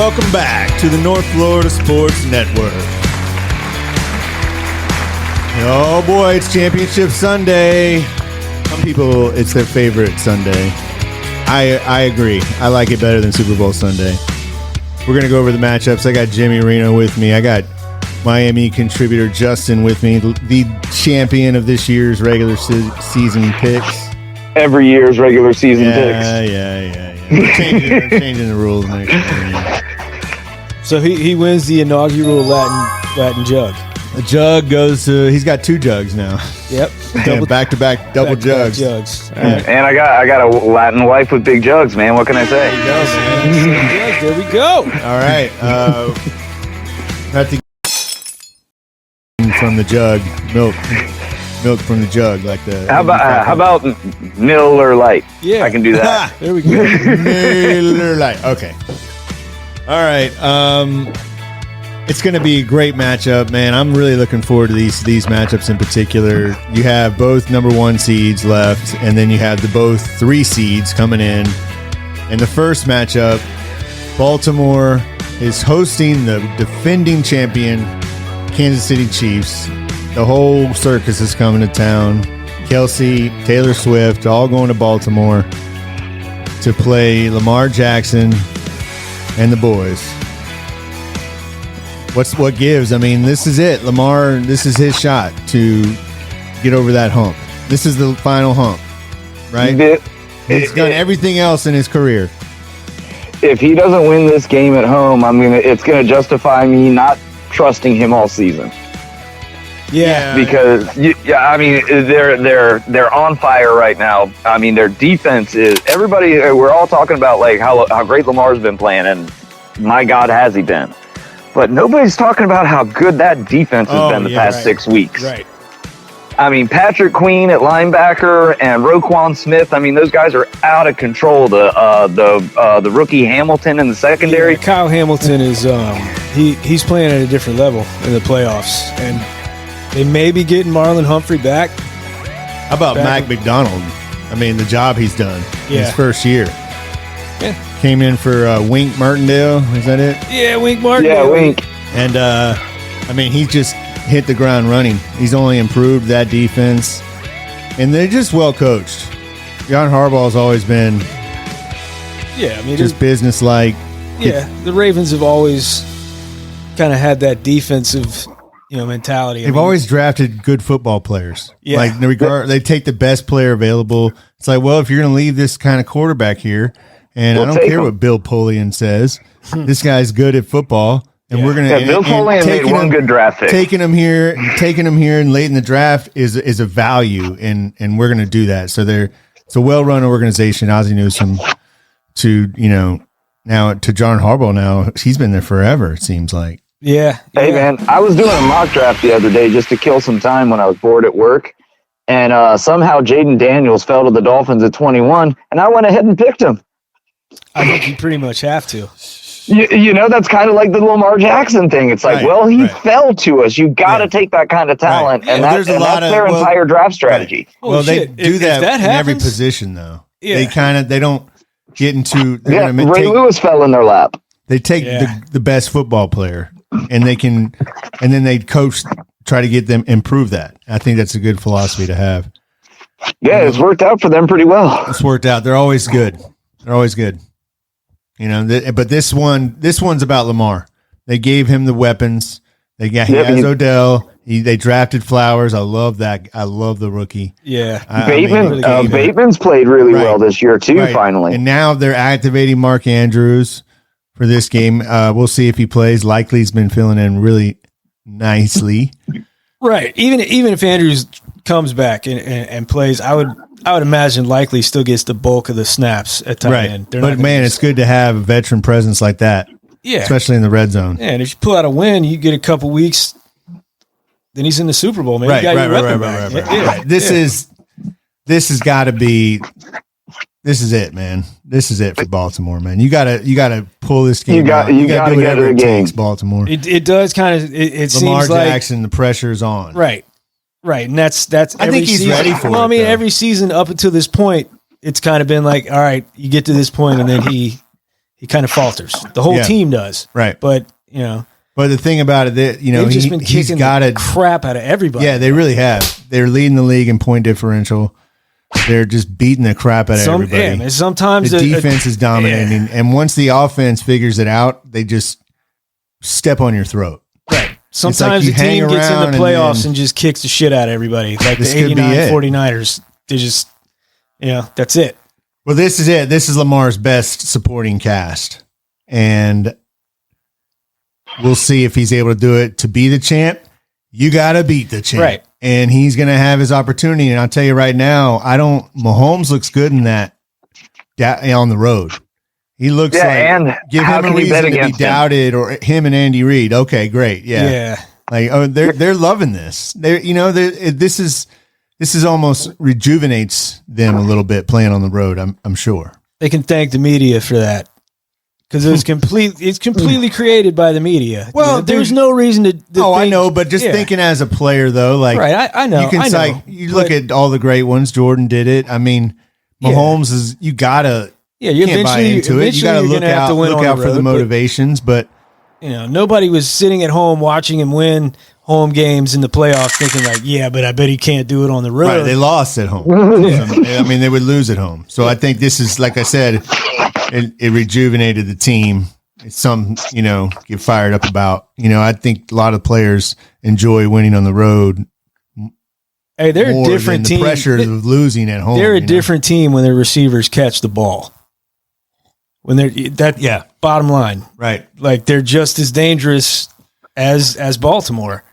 welcome back to the North Florida Sports Network. Oh boy, it's Championship Sunday. Some people, it's their favorite Sunday. I agree. I like it better than Super Bowl Sunday. We're going to go over the matchups. I got Jimmy Reno with me. I got Miami contributor Justin with me, the champion of this year's regular season picks. Every year's regular season picks. Yeah. We're changing the rules next year. So he wins the inaugural Latin jug. The jug goes to, he's got 2 jugs now. Yep. Back-to-back double jugs. Right. And I got a Latin wife with big jugs, man. What can I say? There you go, man. There we go. All right. Have to from the jug, milk from the jug, like the. How about Miller Lite? Yeah, I can do that. There we go. Miller Lite. Okay. All right. It's going to be a great matchup, man. I'm really looking forward to these matchups in particular. You have both number 1 seeds left, and then you have the both 3 seeds coming in. And the first matchup, Baltimore is hosting the defending champion Kansas City Chiefs. The whole circus is coming to town. Kelsey, Taylor Swift, all going to Baltimore to play Lamar Jackson and the boys. What gives? I mean, this is it. Lamar, this is his shot to get over that hump. This is the final hump, right? He's done everything else in his career. If he doesn't win this game at home, it's gonna justify me not trusting him all season. Yeah, because they're on fire right now. I mean, their defense is everybody. We're all talking about like how great Lamar's been playing, and my God, has he been? But nobody's talking about how good that defense has been the past 6 weeks. Right. I mean, Patrick Queen at linebacker and Roquan Smith. I mean, those guys are out of control. The rookie Hamilton in the secondary. Yeah, Kyle Hamilton is he's playing at a different level in the playoffs, and they may be getting Marlon Humphrey back. How about Mac McDonald? I mean, the job he's done in his first year. Yeah. Came in for Wink Martindale. Is that it? Yeah, Wink Martindale. Yeah, Wink. And, I mean, he just hit the ground running. He's only improved that defense. And they're just well coached. John Harbaugh has always been just business-like. Yeah, the Ravens have always kind of had that defensive mentality. They've always drafted good football players. Yeah. Like, they take the best player available. It's like, well, if you're going to leave this kind of quarterback here, and I don't care what Bill Polian says, this guy's good at football, and we're going to. Bill Polian made one good draft pick. Taking him here and late in the draft is a value, and we're going to do that. So it's a well-run organization. Ozzie Newsome now to John Harbaugh. Now he's been there forever. It seems like. Yeah. Hey man, I was doing a mock draft the other day just to kill some time when I was bored at work, and somehow Jaden Daniels fell to the Dolphins at 21, and I went ahead and picked him. I think you pretty much have to. That's kind of like the Lamar Jackson thing. It's like, he fell to us. You got to take that kind of talent, and that's their entire draft strategy. Right. Well, they do that in every position, though. Yeah. They don't get into. Ray Lewis fell in their lap. They take the best football player, and then they coach, try to get them improve that. I think that's a good philosophy to have. Yeah, it's worked out for them pretty well. It's worked out. They're always good. But this one's about Lamar. They gave him the weapons. He has Odell. They drafted Flowers. I love that. I love the rookie. Yeah. Bateman's played really well this year too, finally. And now they're activating Mark Andrews for this game. We'll see if he plays. Likely he's been filling in really nicely. Right. Even if Andrews comes back and plays, I would imagine Likely still gets the bulk of the snaps at tight end. But man, it's good to have a veteran presence like that. Yeah. Especially in the red zone. Yeah, and if you pull out a win, you get a couple weeks, then he's in the Super Bowl, man. Right. This has got to be. This is it, man. This is it for Baltimore, man. You gotta pull this game out. You gotta do whatever it takes, Baltimore. It does kind of. It Lamar seems like Jackson. The pressure's on. Right, and that's. I think he's ready for it. Well, I mean, every season up until this point, it's kind of been like, all right, you get to this point, and then he he kind of falters. The whole team does. Right. But, you know. But the thing about it, that they've just been kicking the crap out of everybody. Yeah, they really have. They're leading the league in point differential. They're just beating the crap out of everybody. Yeah, man, sometimes the defense is dominating. Yeah. And once the offense figures it out, they just step on your throat. Right. Sometimes the team gets in the playoffs and just kicks the shit out of everybody. Like the 89 49ers. They just, that's it. Well, this is it. This is Lamar's best supporting cast. And we'll see if he's able to do it. To be the champ, you got to beat the champ. Right. And he's going to have his opportunity. And I'll tell you right now, Mahomes looks good in that on the road. He looks like, and give him a reason to be doubted, or him and Andy Reid. Okay, great. Yeah. Yeah. Like, they're loving this. This is almost rejuvenates them a little bit playing on the road. I'm sure they can thank the media for that, because it's completely created by the media. Well, there's no reason to think, I know, but just thinking as a player though, like, right, I know. You look at all the great ones. Jordan did it. I mean, Mahomes is. You gotta. Yeah, you can't buy into it. You got to look out for the motivations, but nobody was sitting at home watching him win home games in the playoffs thinking like, yeah, but I bet he can't do it on the road. Right, they lost at home. I mean, they would lose at home. So I think this is, like I said, it rejuvenated the team. It's something, get fired up about. I think a lot of players enjoy winning on the road. Hey, they're a different team. The pressure of losing at home. They're a different team when their receivers catch the ball. When they're bottom line, right? Like, they're just as dangerous as Baltimore.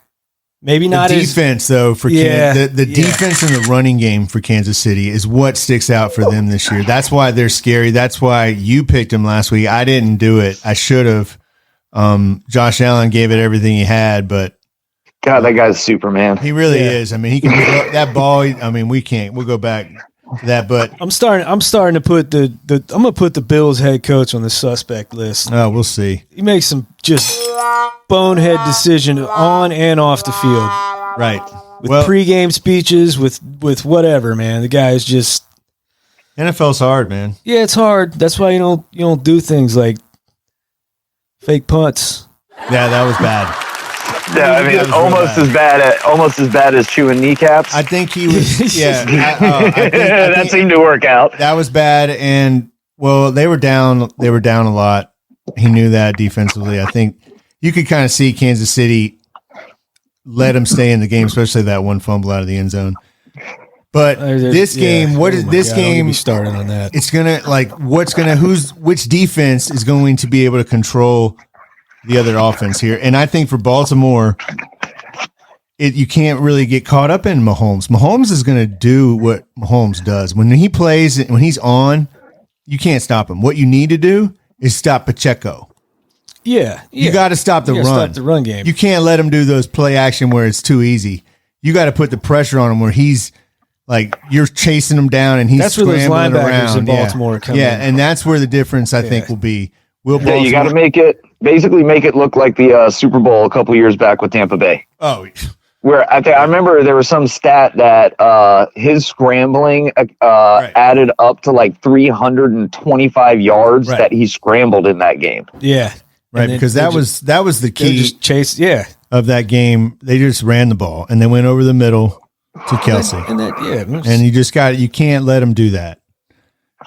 Maybe not the defense though. For the defense and the running game for Kansas City is what sticks out for them this year. That's why they're scary. That's why you picked them last week. I didn't do it. I should have. Josh Allen gave it everything he had, but God, that guy's Superman. He really is. I mean, he can throw that ball. I mean, we'll go back to that, but I'm starting to put I'm gonna put the Bills head coach on the suspect list. Oh, we'll see. He makes some just bonehead decision on and off the field. Right. With pregame speeches, with whatever, man. The guy is just NFL's hard, man. Yeah, it's hard. That's why you don't do things like fake punts. Yeah, that was bad. Yeah, I mean, almost as bad as chewing kneecaps. I think he was. Yeah, I think that seemed to work out. That was bad, and they were down. They were down a lot. He knew that defensively. I think you could kind of see Kansas City let him stay in the game, especially that one fumble out of the end zone. But this game, game? Started on that. It's gonna which defense is going to be able to control the other offense here. And I think for Baltimore, you can't really get caught up in Mahomes. Mahomes is going to do what Mahomes does. When he plays, when he's on, you can't stop him. What you need to do is stop Pacheco. Yeah. You got to stop the run. Stop the run game. You can't let him do those play action where it's too easy. You got to put the pressure on him where he's like, you're chasing him down and he's scrambling around. That's where those linebackers in Baltimore come in. And that's where the difference, I think, will be. You got to make it look like the Super Bowl a couple years back with Tampa Bay. Oh, where I remember there was some stat that his scrambling added up to like 325 yards that he scrambled in that game. Yeah, right. Because that was the key of that game. They just ran the ball and they went over the middle to Kelsey, and you can't let them do that.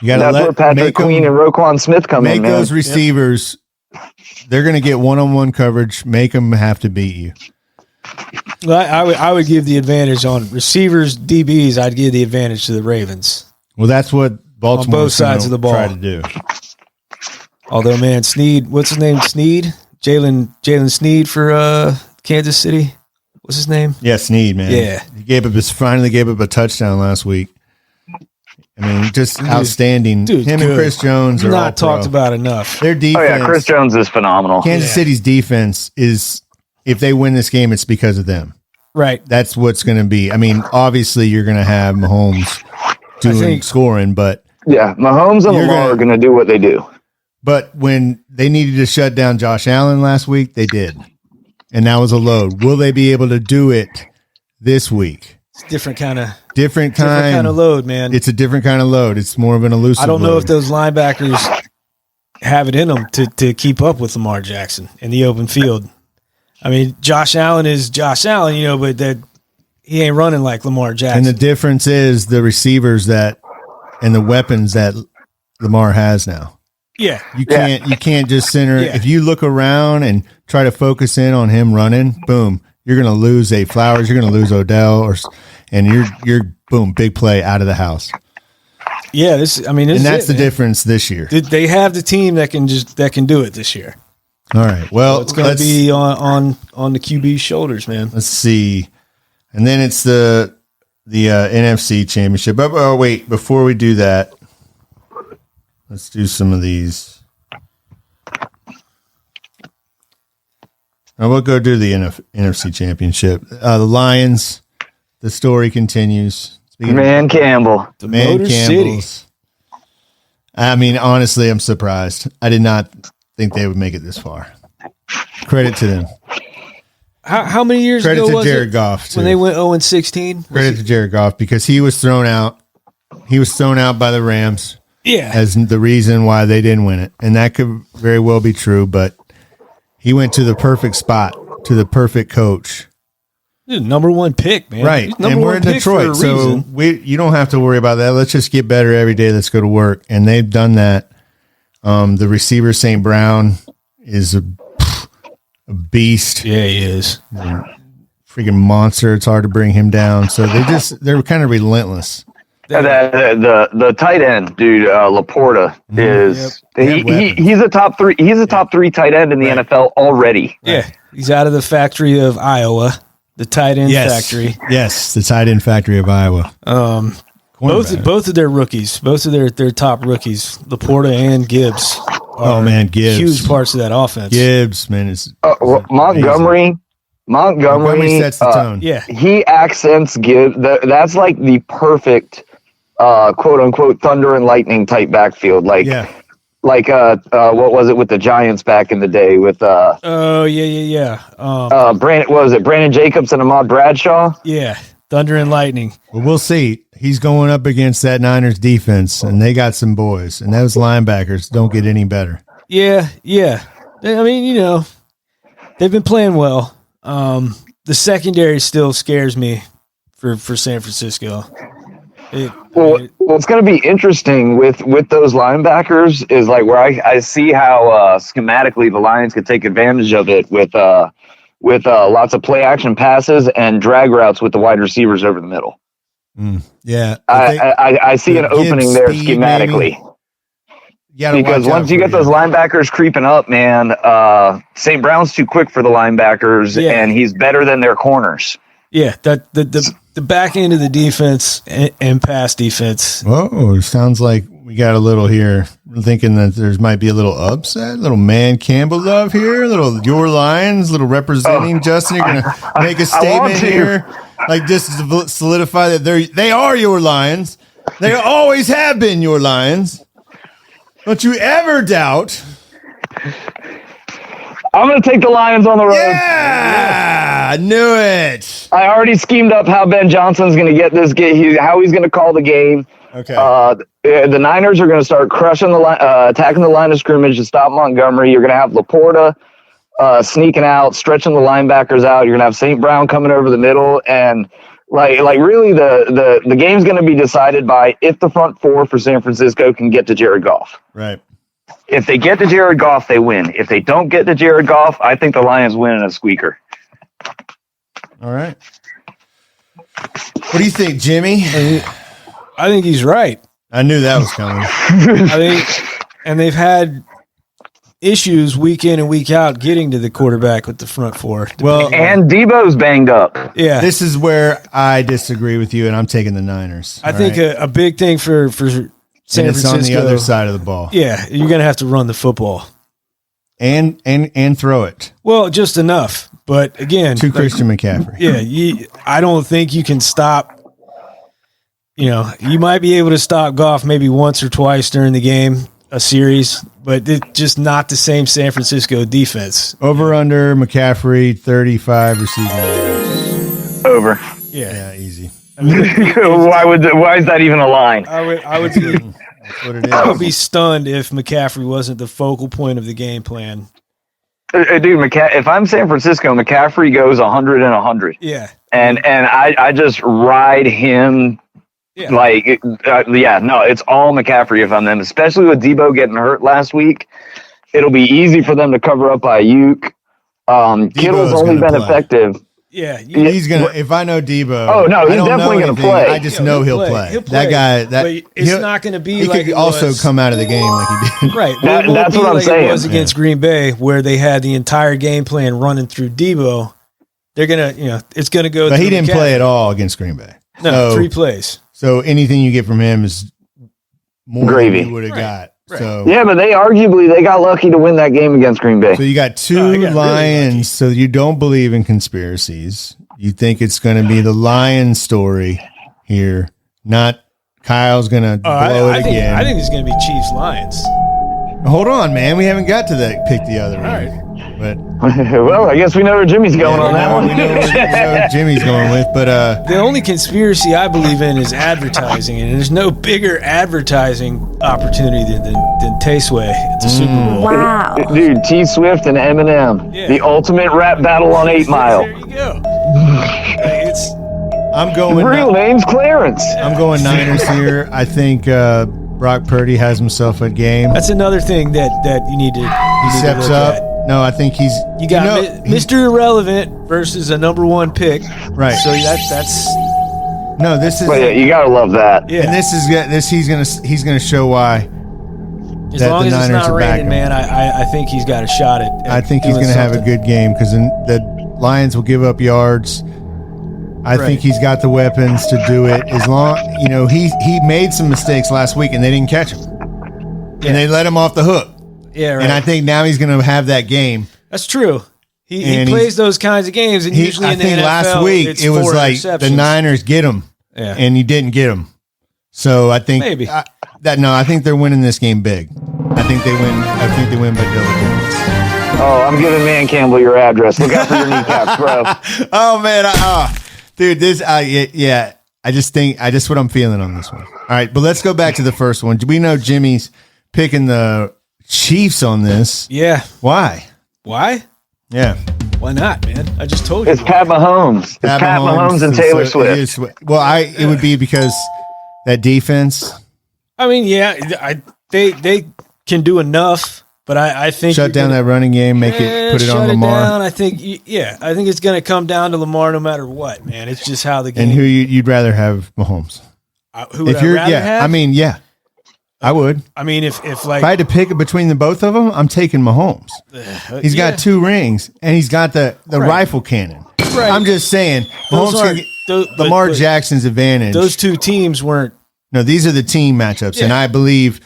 You got to where Patrick Queen and Roquan Smith come in. Make those receivers. They're going to get one-on-one coverage. Make them have to beat you. Well, I would give the advantage on receivers, DBs. I'd give the advantage to the Ravens. Well, that's what Baltimore on both sides of the ball try to do. Although, man, Sneed, what's his name? Sneed, Jalen Sneed for Kansas City. What's his name? Yeah, Sneed, man. Yeah, he finally gave up a touchdown last week. I mean, just outstanding. Dude, him and Chris Jones are not talked about enough. Their defense. Oh yeah, Chris Jones is phenomenal. Kansas City's defense is, if they win this game, it's because of them. Right. That's what's going to be. I mean, obviously you're going to have Mahomes scoring, but Mahomes and Lamar are going to do what they do. But when they needed to shut down Josh Allen last week, they did, and that was a load. Will they be able to do it this week? It's different kind of kind of load, man. It's a different kind of load. It's more of an elusive. I don't know load. if those linebackers have it in them to keep up with Lamar Jackson in the open field. I mean, Josh Allen is Josh Allen, but that he ain't running like Lamar Jackson. And the difference is the receivers and the weapons that Lamar has now. Yeah. You can't just center. Yeah. If you look around and try to focus in on him running, boom, you're going to lose Zay Flowers, you're going to lose Odell, and you're boom, big play out of the house. Yeah, that's the difference this year. They have the team that can do it this year. All right. Well, it's going to be on the QB's shoulders, man. Let's see. And then it's the NFC Championship. But wait, before we do that, let's do some of these. We'll go do the NFC Championship. The Lions. The story continues. Man Campbell. The Motor City. I mean, honestly, I'm surprised. I did not think they would make it this far. Credit to them. How many years Credit ago to was Jared it Goff, too. when they went 0-16? Credit to Jared Goff because he was thrown out. He was thrown out by the Rams. Yeah. As the reason why they didn't win it. And that could very well be true, but he went to the perfect spot, to the perfect coach. Dude, number one pick, man. Right. And we're in Detroit, so you don't have to worry about that. Let's just get better every day. Let's go to work. And they've done that. The receiver, St. Brown, is a beast. Yeah, he is. Freaking monster. It's hard to bring him down. So they're kind of relentless. The tight end, dude, LaPorta is he's a top three. He's a top three tight end in the NFL already. Yeah, he's out of the factory of Iowa, the tight end factory. Yes, the tight end factory of Iowa. Both of their rookies, both of their top rookies, LaPorta and Gibbs. Gibbs, huge parts of that offense. Gibbs, man, is Montgomery sets the tone. Yeah, he accents Gibbs. That's like the perfect. "Quote unquote" thunder and lightning type backfield, what was it with the Giants back in the day with Brandon Jacobs and Ahmad Bradshaw? Yeah, thunder and lightning. Well, we'll see. He's going up against that Niners defense, and they got some boys, and those linebackers don't get any better. Yeah. I mean, they've been playing well. The secondary still scares me for San Francisco. What's going to be interesting with those linebackers is like where I see how schematically the Lions could take advantage of it with lots of play action passes and drag routes with the wide receivers over the middle. Yeah, I see an opening there schematically. Because once you get those linebackers creeping up, man, St. Brown's too quick for the linebackers, and he's better than their corners. Yeah, the back end of the defense and pass defense. Whoa, it sounds like we got a little here. I'm thinking that there might be a little upset, little Man Campbell love here, little your Lions, little representing Justin. You're going to make a statement here, like just to solidify that they are your Lions. They always have been your Lions. Don't you ever doubt. I'm going to take the Lions on the road. Yeah, I knew it. I already schemed up how Ben Johnson's going to get this game, how he's going to call the game. Okay. The Niners are going to start crushing attacking the line of scrimmage to stop Montgomery. You're going to have LaPorta sneaking out, stretching the linebackers out. You're going to have St. Brown coming over the middle, and like really the game's going to be decided by if the front four for San Francisco can get to Jared Goff. Right. If they get to Jared Goff, they win. If they don't get to Jared Goff, I think the Lions win in a squeaker. All right. What do you think, Jimmy? I think he's right. I knew that was coming. And they've had issues week in and week out getting to the quarterback with the front four. Well, and Debo's banged up. Yeah. This is where I disagree with you, and I'm taking the Niners. I think a big thing for San Francisco on the other side of the ball. Yeah, you're going to have to run the football. And throw it. Well, just enough. But again, to Christian McCaffrey. Yeah, I don't think you can stop. You might be able to stop Goff maybe once or twice during the game, a series, but it's just not the same San Francisco defense. Over under McCaffrey 35 receiving yards. Over. Yeah, easy. Why is that even a line? I would That's what it I would is. be stunned if McCaffrey wasn't the focal point of the game plan. Dude, if I'm San Francisco, McCaffrey goes 100 and 100. Yeah. And I just ride him Yeah. like, no, it's all McCaffrey if I'm them, especially with Debo getting hurt last week. It'll be easy for them to cover up Ayuk. Kittle's only been effective. Yeah. He's gonna. If I know Debo, Oh, no, I he's don't definitely know gonna anything. play. I just know he'll play. He'll play. That guy. That But it's not going to be he like could it also was. come out of the game like he did. Right. That- It won't that's be what I'm like saying. It was against Green Bay, where they had the entire game plan running through Debo. They're gonna, it's gonna go. But through he didn't McCaffrey. play at all against Green Bay. No, So- 3 plays. So anything you get from him is more Gravy. than you would have Right. got. Right. So Yeah, but they got lucky to win that game against Green Bay. So you got two Oh, he got really lions. lucky. So you don't believe in conspiracies. You think it's going to be the lion story here, not Kyle's going to blow it again. I think it's gonna be Chiefs Lions. Hold on, man. We haven't got to that. Pick the other one. right. But Well, I guess we know where Jimmy's going on that we know where Jimmy's going with. But The only conspiracy I believe in is advertising, and there's no bigger advertising opportunity than Tasteway. It's a Super Bowl. Wow. Dude, T Swift and Eminem, Yeah. the ultimate rap battle on 8 Mile. There you go. It's I'm going. Real name's Clarence. I'm going Niners here. I think Brock Purdy has himself a game. that's another thing that you need to. He steps up. No, I think he's. You got Mr. Irrelevant versus a number 1 pick. Right. So that's No, this is. But yeah, you gotta love that. yeah. And he's gonna show why. As that long the as it's Niners not are back raining, him. man, I think he's got a shot at I think he's doing going to have a something. good game because the Lions will give up yards. I Right. think he's got the weapons to do it. As long, he made some mistakes last week and they didn't catch him, Yeah. and they let him off the hook. Yeah, right. And I think now he's going to have that game. That's true. He And plays those kinds of games, and usually I in the think NFL, last week it's it was 4 like the interceptions. Niners get him, Yeah. and you didn't get him. So I think Maybe. I think they're winning this game big. I think they win. I think they win by double digits. Oh, I'm giving Man Campbell your address. Look out for your kneecaps, bro. Oh man, dude, this, yeah. I just what I'm feeling on this one. All right, but let's go back to the first one. We know Jimmy's picking the Chiefs on this. Yeah. Why? Why? Yeah, Why not, man? I just told you. It's Pat Mahomes. It's Pat Mahomes and Taylor Swift. It would be because that defense I mean, yeah, they can do enough, but I think shut down that running game, put it on Lamar. Down. I think it's going to come down to Lamar no matter what, man. It's just how the game. And who you'd rather have Mahomes? Who would I rather have? I mean, yeah, I would. I mean, if like If I had to pick between the both of them, I'm taking Mahomes. He's yeah. got 2 rings, and he's got the Right. rifle cannon. Right. I'm just saying, Those Mahomes aren't- but Lamar Jackson's advantage. those 2 teams weren't. No, these are the team matchups, and Yeah. I believe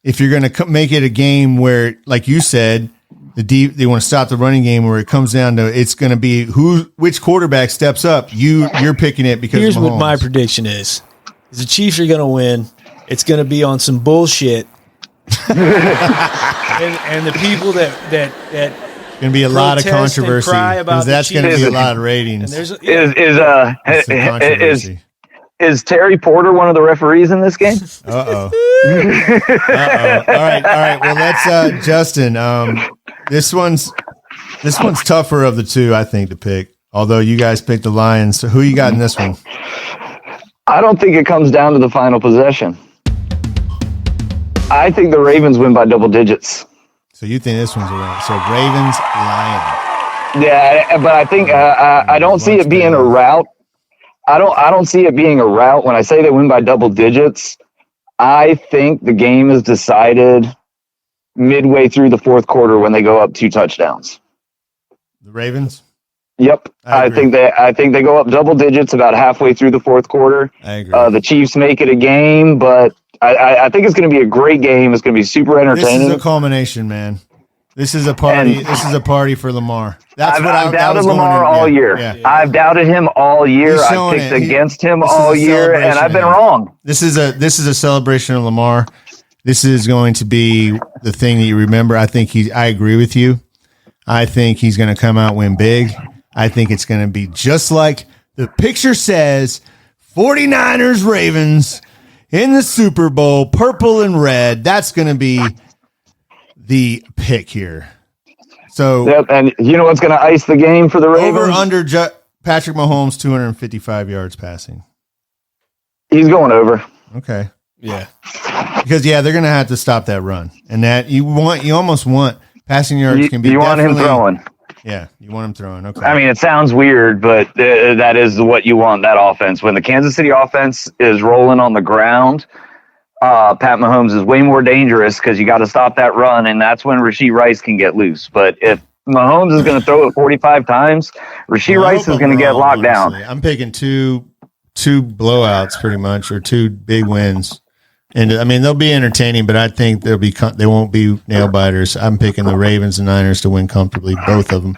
if you're going to make it a game where, like you said, they want to stop the running game, where it comes down to it's going to be which quarterback steps up. You're picking it because Here's of what my Mahomes. prediction is: the Chiefs are going to win. It's going to be on some bullshit, and the people that Going to be a lot of protest and controversy cry about because the that's going to Chiefs. be a lot of and ratings. there's That's the controversy. Is Terry Porter one of the referees in this game? Uh-oh. Uh-oh. All right. Well, let's Justin. This one's tougher of the two, I think, to pick. Although you guys picked the Lions, so who you got in this one? I don't think it comes down to the final possession. I think the Ravens win by double digits. So you think this one's around? So Ravens, Lions. Yeah, but I think I don't see it being a rout. I don't see it being a rout. When I say they win by double digits, I think the game is decided midway through the 4th quarter when they go up 2 touchdowns. The Ravens. Yep, I I think they go up double digits about halfway through the 4th quarter. I agree. The Chiefs make it a game, but I think it's going to be a great game. It's going to be super This entertaining. is a culmination, man. This is a party. And- This is a party for Lamar. That's I've what I doubted was going Lamar in- all yeah, year. Yeah. I've doubted him all year. He's I've showing picked it. against him This is all a year, and celebration, I've been man. wrong. This is a celebration of Lamar. This is going to be the thing that you remember. I agree with you. I think he's going to come out win big. I think it's going to be just like the picture says, 49ers Ravens. in the Super Bowl, purple and red. That's going to be the pick here. So, yep, and you know what's going to ice the game for the Ravens? Over under Patrick Mahomes, 255 yards passing. He's going over. Okay. Yeah. Because they're going to have to stop that run, and that you almost want passing yards can be. You want him throwing. Yeah, you want him throwing. Okay. I mean, it sounds weird, but that is what you want, that offense. When the Kansas City offense is rolling on the ground, Pat Mahomes is way more dangerous because you got to stop that run, and that's when Rashee Rice can get loose. But if Mahomes is going to throw it 45 times, Rashee Rice is going to get locked down. I'm picking two blowouts pretty much, or two big wins. And I mean, they'll be entertaining, but I think they won't be nail biters. I'm picking the Ravens and Niners to win comfortably, both of them.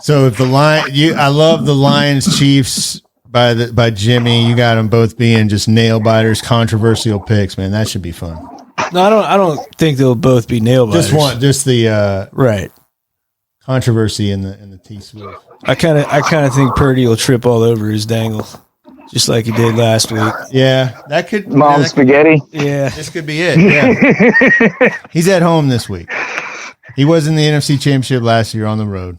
So if I love the Lions Chiefs by Jimmy. You got them both being just nail biters, controversial picks, man. That should be fun. No, I don't think they'll both be nail biters. Just the right controversy in the T-Swift. I kind of think Purdy will trip all over his dangle. Just like he did last week. Yeah, that could. Mom spaghetti. Yeah. This could be it. Yeah. He's at home this week. He was in the NFC Championship last year on the road.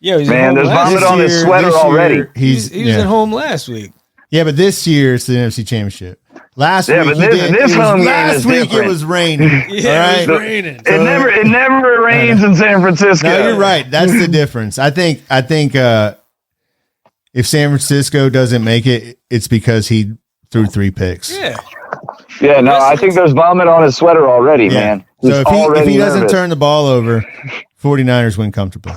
Yeah, he's man, there's vomit on his sweater already. He was at home last week. Yeah, but this year it's the NFC Championship. Last week, but this home game last is week different. It was raining. Yeah, it was raining. It never rains in San Francisco. No, you're right. That's the difference. I think if San Francisco doesn't make it, it's because he threw 3 picks. Yeah. Yeah, no, I think there's vomit on his sweater already, man. He's so if he doesn't nervous. turn the ball over, 49ers win comfortably.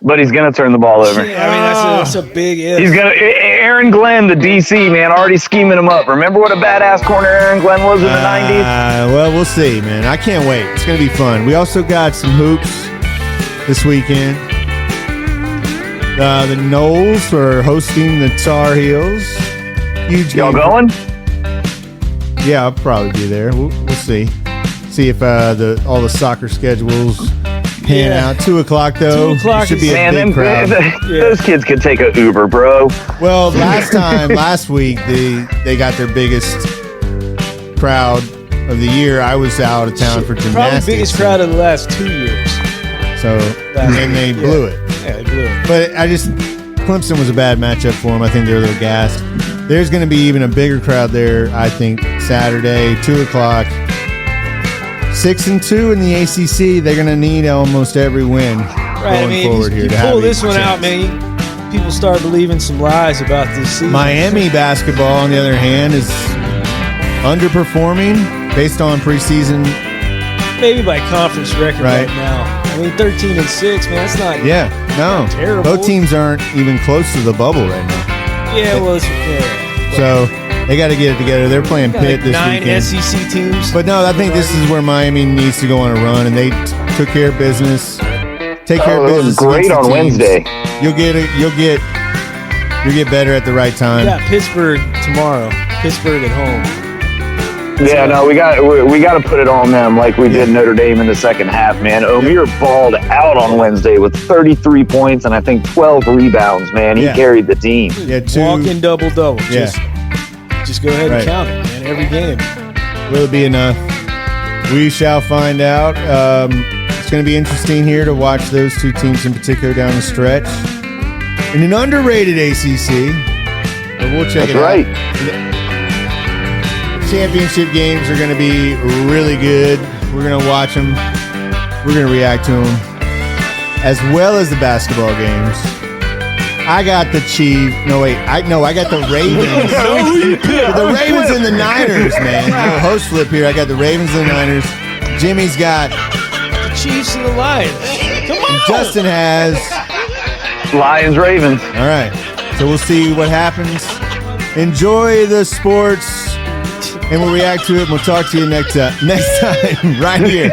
But he's going to turn the ball over. Yeah, I mean, that's a big if. He's going to Aaron Glenn, the DC, man, already scheming him up. Remember what a badass corner Aaron Glenn was in the 90s? Well, we'll see, man. I can't wait. It's going to be fun. We also got some hoops this weekend. The Knowles are hosting the Tar Heels. Huge Y'all game. going? Yeah, I'll probably be there. We'll see. See if all the soccer schedules pan out. 2:00 though. 2:00 should be a Man, big crowd. those kids could take a Uber, bro. Well, last week they got their biggest crowd of the year. I was out of town for gymnastics. Probably the biggest crowd of the last 2 years. So and they blew it. Yeah, they blew it. But Clemson was a bad matchup for them. I think they're a little gassed. There's going to be even a bigger crowd there, I think, Saturday, 2:00. 6-2 in the ACC. They're going to need almost every win going forward here. You pull this one out, man. People start believing some lies about this season. Miami basketball, on the other hand, is underperforming based on preseason. Maybe by conference record right now. I mean, 13-6, man. That's not. Yeah, no. Not terrible. Both teams aren't even close to the bubble right now. Yeah, well, so they got to get it together. They're playing Pitt this 9 weekend. SEC teams. But no, I think this is where Miami needs to go on a run, and they took care of business. Take care of business. Great on Wednesday. You'll get better at the right time. We got Pittsburgh tomorrow. Pittsburgh at home. Yeah, no, we got to put it on them like we did Notre Dame in the second half, man. Omir balled out on Wednesday with 33 points and I think 12 rebounds, man. He carried the team. Yeah, walking double-double. Yeah. Just go ahead and count it, man, every game. Will it be enough? We shall find out. It's going to be interesting here to watch those two teams in particular down the stretch. In an underrated ACC, but we'll check it out. Right. Championship games are going to be really good. We're going to watch them. We're going to react to them, as well as the basketball games. I got the Chiefs. I got the Ravens. The Ravens and the Niners, man. No host flip here. I got the Ravens and the Niners. Jimmy's got the Chiefs and the Lions. Come on. Justin has Lions, Ravens. All right. So we'll see what happens. Enjoy the sports. And we'll react to it, and we'll talk to you next time right here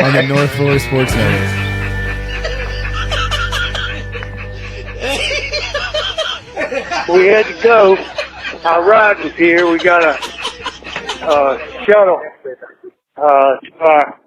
on the North Florida Sports Network. We had to go. Our ride was here. We got a shuttle to our